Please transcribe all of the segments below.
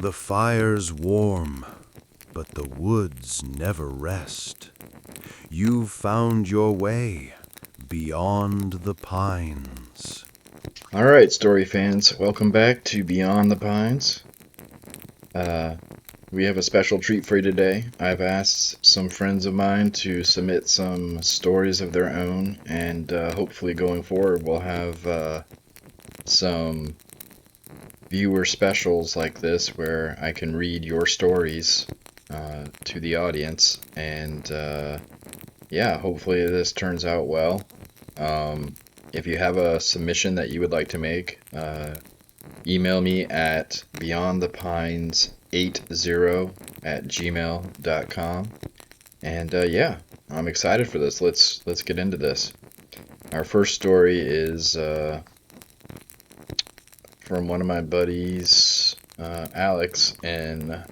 The fire's warm, but the woods never rest. You've found your way beyond the pines. Alright, story fans, welcome back to Beyond the Pines. We have a special treat for you today. I've asked some friends of mine to submit some stories of their own, and hopefully going forward we'll have some viewer specials like this where I can read your stories to the audience, and yeah, hopefully this turns out well. If you have a submission that you would like to make, email me at beyondthepines80@gmail.com. And yeah, I'm excited for this. Let's get into this. Our first story is from one of my buddies, Alex, in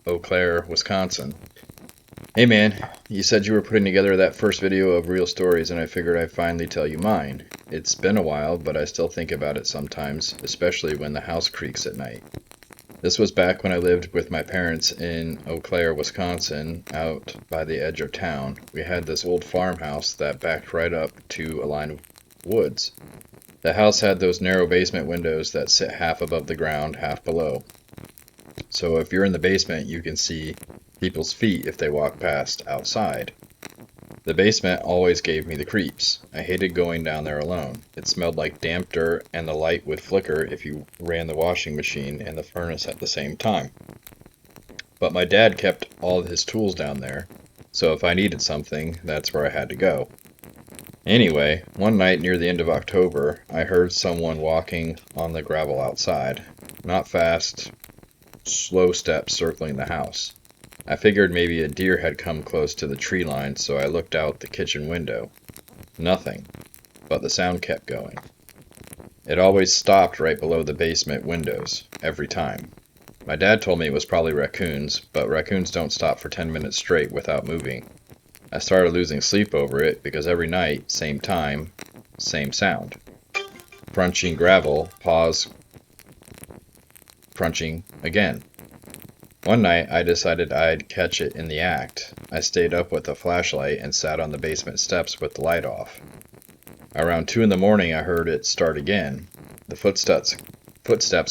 Eau Claire, Wisconsin. Hey man, you said you were putting together that first video of real stories, and I figured I'd finally tell you mine. It's been a while, but I still think about it sometimes, especially when the house creaks at night. This was back when I lived with my parents in Eau Claire, Wisconsin, out by the edge of town. We had this old farmhouse that backed right up to a line of woods. The house had those narrow basement windows that sit half above the ground, half below. So if you're in the basement, you can see people's feet if they walk past outside. The basement always gave me the creeps. I hated going down there alone. It smelled like damp dirt, and the light would flicker if you ran the washing machine and the furnace at the same time. But my dad kept all of his tools down there, so if I needed something, that's where I had to go. Anyway, one night near the end of October, I heard someone walking on the gravel outside. Not fast, slow steps circling the house. I figured maybe a deer had come close to the tree line, so I looked out the kitchen window. Nothing, but the sound kept going. It always stopped right below the basement windows, every time. My dad told me it was probably raccoons, but raccoons don't stop for 10 minutes straight without moving. I started losing sleep over it because every night, same time, same sound. Crunching gravel, pause, crunching again. One night, I decided I'd catch it in the act. I stayed up with a flashlight and sat on the basement steps with the light off. Around 2 in the morning, I heard it start again, the footsteps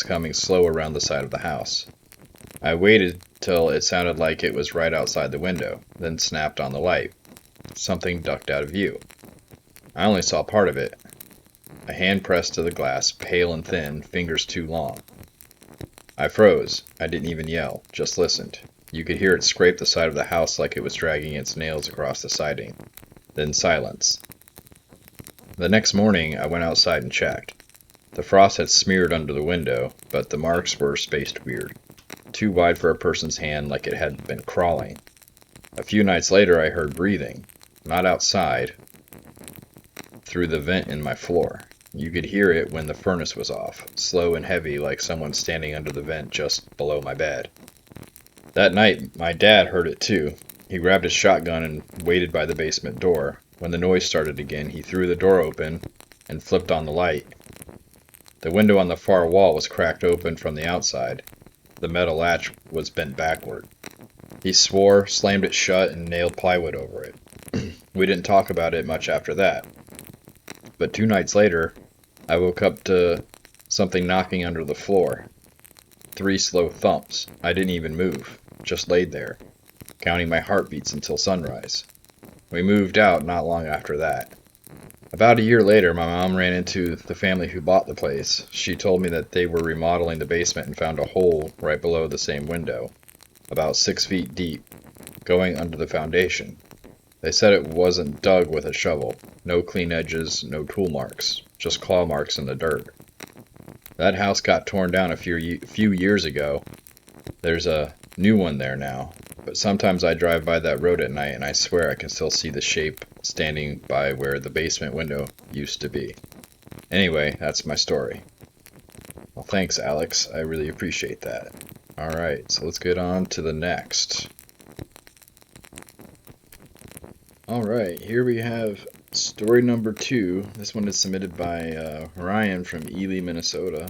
coming slow around the side of the house. I waited till it sounded like it was right outside the window, then snapped on the light. Something ducked out of view. I only saw part of it. A hand pressed to the glass, pale and thin, fingers too long. I froze. I didn't even yell, just listened. You could hear it scrape the side of the house like it was dragging its nails across the siding. Then silence. The next morning, I went outside and checked. The frost had smeared under the window, but the marks were spaced weird. Too wide for a person's hand, like it had been crawling. A few nights later, I heard breathing. Not outside, through the vent in my floor. You could hear it when the furnace was off, slow and heavy like someone standing under the vent just below my bed. That night, my dad heard it too. He grabbed his shotgun and waited by the basement door. When the noise started again, he threw the door open and flipped on the light. The window on the far wall was cracked open from the outside. The metal latch was bent backward. He swore, slammed it shut, and nailed plywood over it. We didn't talk about it much after that. But 2 nights later, I woke up to something knocking under the floor. 3 slow thumps. I didn't even move, just laid there, counting my heartbeats until sunrise. We moved out not long after that. About a year later, my mom ran into the family who bought the place. She told me that they were remodeling the basement and found a hole right below the same window, about 6 feet deep, going under the foundation. They said it wasn't dug with a shovel. No clean edges, no tool marks, just claw marks in the dirt. That house got torn down a few years ago. There's a new one there now, but sometimes I drive by that road at night and I swear I can still see the shape standing by where the basement window used to be. Anyway, that's my story. Well, thanks, Alex. I really appreciate that. Alright, so let's get on to the next. Alright, here we have story number 2. This one is submitted by Ryan from Ely, Minnesota.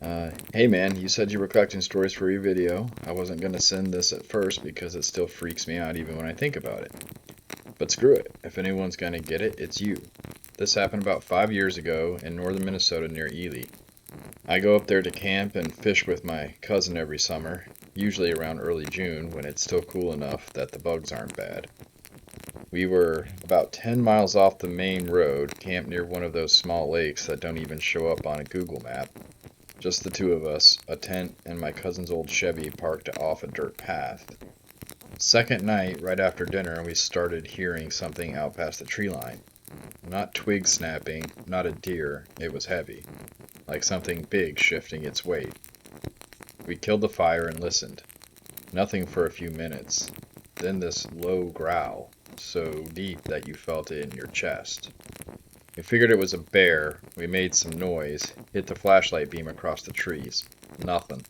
Hey man, you said you were collecting stories for your video. I wasn't going to send this at first because it still freaks me out even when I think about it. But screw it. If anyone's going to get it, it's you. This happened about 5 years ago in northern Minnesota near Ely. I go up there to camp and fish with my cousin every summer, usually around early June when it's still cool enough that the bugs aren't bad. We were about 10 miles off the main road, camped near one of those small lakes that don't even show up on a Google map. Just the two of us, a tent, and my cousin's old Chevy parked off a dirt path. Second night, right after dinner, we started hearing something out past the tree line. Not twig snapping, not a deer, it was heavy, like something big shifting its weight. We killed the fire and listened. Nothing for a few minutes. Then this low growl, so deep that you felt it in your chest. We figured it was a bear. We made some noise, hit the flashlight beam across the trees. Nothing.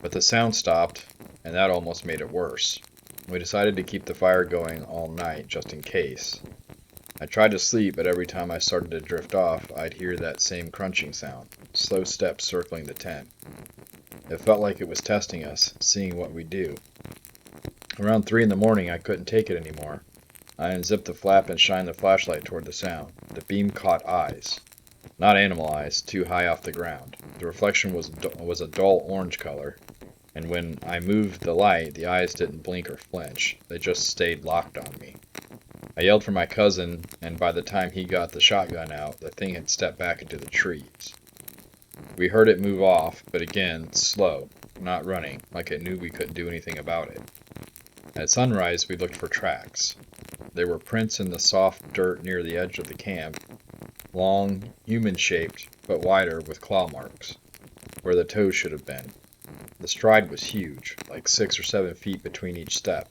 But the sound stopped, and that almost made it worse. We decided to keep the fire going all night, just in case. I tried to sleep, but every time I started to drift off, I'd hear that same crunching sound, slow steps circling the tent. It felt like it was testing us, seeing what we'd do. Around 3 in the morning, I couldn't take it anymore. I unzipped the flap and shined the flashlight toward the sound. The beam caught eyes. Not animal eyes, too high off the ground. The reflection was a dull orange color, and when I moved the light, the eyes didn't blink or flinch. They just stayed locked on me. I yelled for my cousin, and by the time he got the shotgun out, the thing had stepped back into the trees. We heard it move off, but again, slow, not running, like it knew we couldn't do anything about it. At sunrise, we looked for tracks. There were prints in the soft dirt near the edge of the camp, long, human-shaped, but wider with claw marks, where the toes should have been. The stride was huge, like 6 or 7 feet between each step.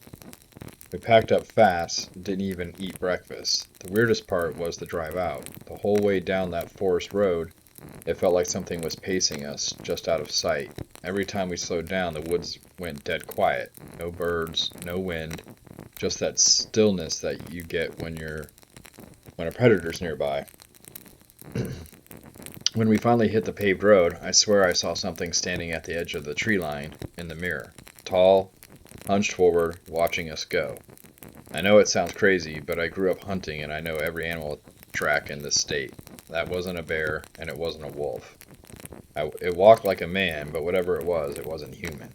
We packed up fast, didn't even eat breakfast. The weirdest part was the drive out. The whole way down that forest road, it felt like something was pacing us, just out of sight. Every time we slowed down, the woods went dead quiet. No birds, no wind, just that stillness that you get when a predator's nearby. When we finally hit the paved road, I swear I saw something standing at the edge of the tree line in the mirror. Tall, hunched forward, watching us go. I know it sounds crazy, but I grew up hunting and I know every animal track in this state. That wasn't a bear, and it wasn't a wolf. It walked like a man, but whatever it wasn't human.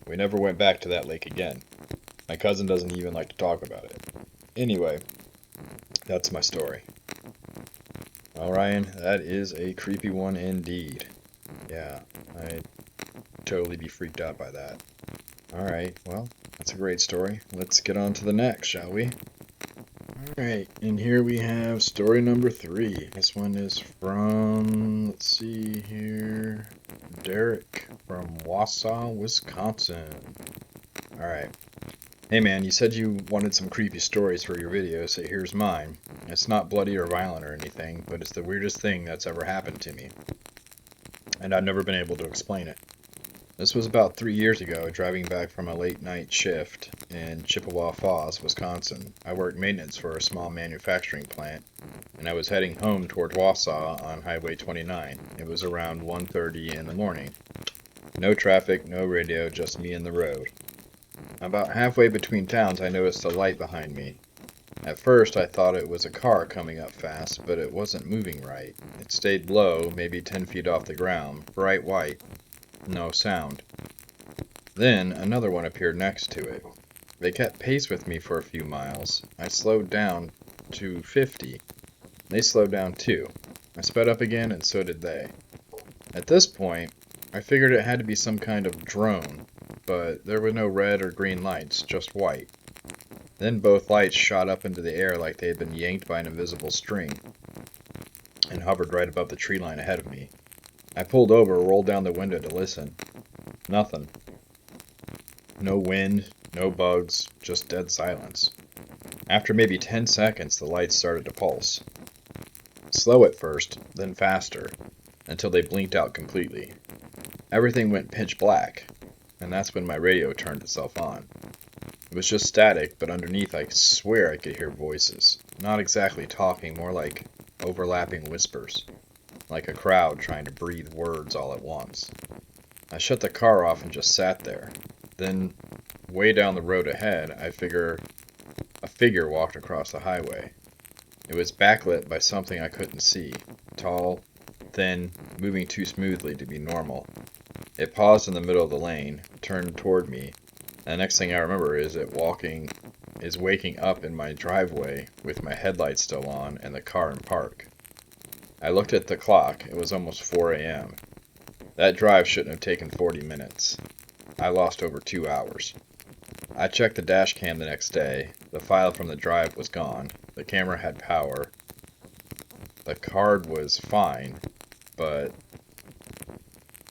We never went back to that lake again. My cousin doesn't even like to talk about it. Anyway, that's my story. Well, Ryan, that is a creepy one indeed. Yeah, I'd totally be freaked out by that. Alright, well, that's a great story. Let's get on to the next, shall we? Alright, and here we have story number 3. This one is from, let's see here, Derek from Wausau, Wisconsin. Alright. Hey man, you said you wanted some creepy stories for your video, so here's mine. It's not bloody or violent or anything, but it's the weirdest thing that's ever happened to me. And I've never been able to explain it. This was about 3 years ago, driving back from a late night shift in Chippewa Falls, Wisconsin. I worked maintenance for a small manufacturing plant, and I was heading home toward Wausau on Highway 29. It was around 1:30 in the morning. No traffic, no radio, just me and the road. About halfway between towns, I noticed a light behind me. At first, I thought it was a car coming up fast, but it wasn't moving right. It stayed low, maybe 10 feet off the ground, bright white. No sound. Then another one appeared next to it. They kept pace with me for a few miles. I slowed down to 50. They slowed down too. I sped up again, and so did they. At this point, I figured it had to be some kind of drone, but there were no red or green lights, just white. Then both lights shot up into the air like they had been yanked by an invisible string, and hovered right above the tree line ahead of me. I pulled over, rolled down the window to listen. Nothing. No wind, no bugs, just dead silence. After maybe 10 seconds, the lights started to pulse. Slow at first, then faster, until they blinked out completely. Everything went pitch black, and that's when my radio turned itself on. It was just static, but underneath I swear I could hear voices. Not exactly talking, more like overlapping whispers. like a crowd trying to breathe words all at once. I shut the car off and just sat there. Then, way down the road ahead, a figure walked across the highway. It was backlit by something I couldn't see. Tall, thin, moving too smoothly to be normal. It paused in the middle of the lane, turned toward me, and the next thing I remember is waking up in my driveway with my headlights still on and the car in park. I looked at the clock. It was almost 4 a.m. That drive shouldn't have taken 40 minutes. I lost over 2 hours. I checked the dash cam the next day. The file from the drive was gone. The camera had power. The card was fine, but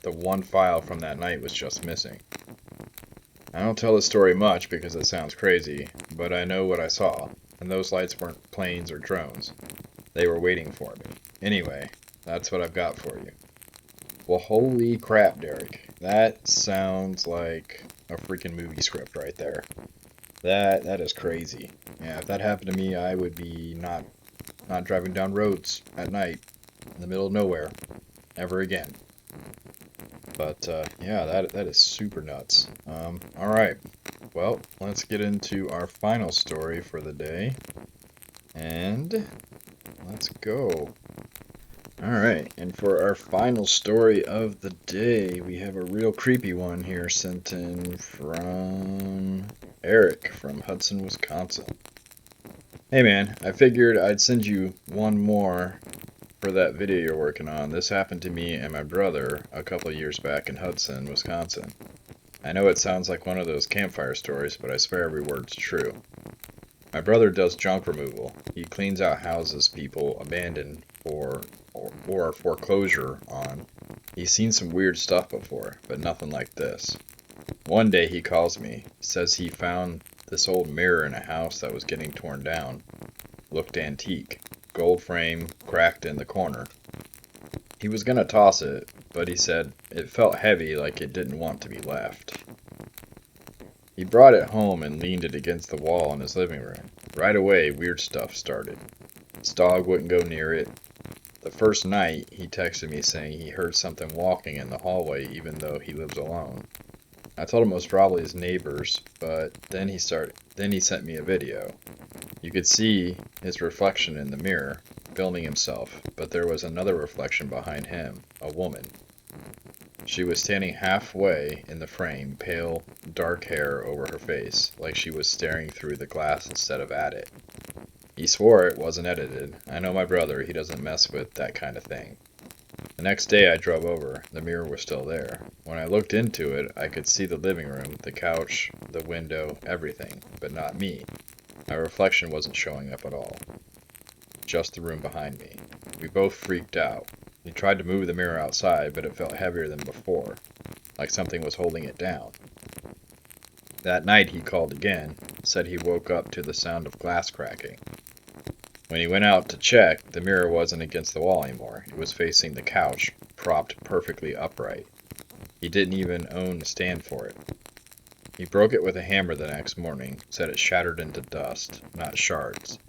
the one file from that night was just missing. I don't tell this story much because it sounds crazy, but I know what I saw, and those lights weren't planes or drones. They were waiting for me. Anyway, that's what I've got for you. Well, holy crap, Derek. That sounds like a freaking movie script right there. That is crazy. Yeah, if that happened to me, I would be not driving down roads at night in the middle of nowhere ever again. But yeah, that is super nuts. All right. Well, let's get into our final story for the day. And let's go. Alright, and for our final story of the day, we have a real creepy one here sent in from Eric from Hudson, Wisconsin. Hey man, I figured I'd send you one more for that video you're working on. This happened to me and my brother a couple years back in Hudson, Wisconsin. I know it sounds like one of those campfire stories, but I swear every word's true. My brother does junk removal. He cleans out houses people abandoned or foreclosure on. He's seen some weird stuff before, but nothing like this. One day he calls me, says he found this old mirror in a house that was getting torn down. Looked antique, gold frame cracked in the corner. He was gonna toss it, but he said it felt heavy, like it didn't want to be left. He brought it home and leaned it against the wall in his living room. Right away, weird stuff started. His dog wouldn't go near it. The first night, he texted me saying he heard something walking in the hallway even though he lives alone. I told him it was probably his neighbors, but then he sent me a video. You could see his reflection in the mirror, filming himself, but there was another reflection behind him, a woman. She was standing halfway in the frame, pale, dark hair over her face, like she was staring through the glass instead of at it. He swore it wasn't edited. I know my brother, he doesn't mess with that kind of thing. The next day I drove over. The mirror was still there. When I looked into it, I could see the living room, the couch, the window, everything, but not me. My reflection wasn't showing up at all. Just the room behind me. We both freaked out. He tried to move the mirror outside, but it felt heavier than before, like something was holding it down. That night he called again, said he woke up to the sound of glass cracking. When he went out to check, the mirror wasn't against the wall anymore. It was facing the couch, propped perfectly upright. He didn't even own a stand for it. He broke it with a hammer the next morning, said it shattered into dust, not shards.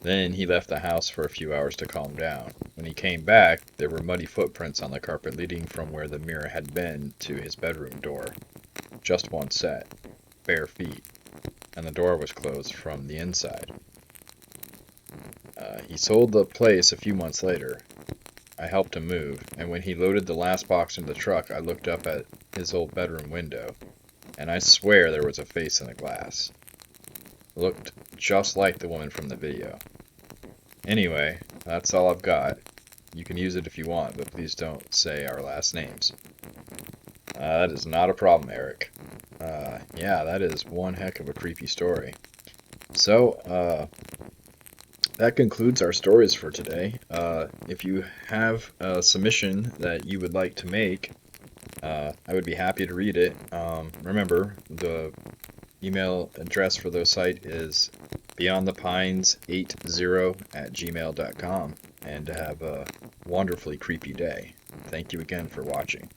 Then he left the house for a few hours to calm down. When he came back, there were muddy footprints on the carpet leading from where the mirror had been to his bedroom door. Just one set, bare feet, and the door was closed from the inside. He sold the place a few months later. I helped him move, and when he loaded the last box into the truck, I looked up at his old bedroom window, and I swear there was a face in the glass. It looked just like the woman from the video. Anyway, that's all I've got. You can use it if you want, but please don't say our last names. That is not a problem, Eric. Yeah, that is one heck of a creepy story. So, that concludes our stories for today. If you have a submission that you would like to make, I would be happy to read it. Remember, the email address for the site is beyondthepines80@gmail.com, and have a wonderfully creepy day. Thank you again for watching.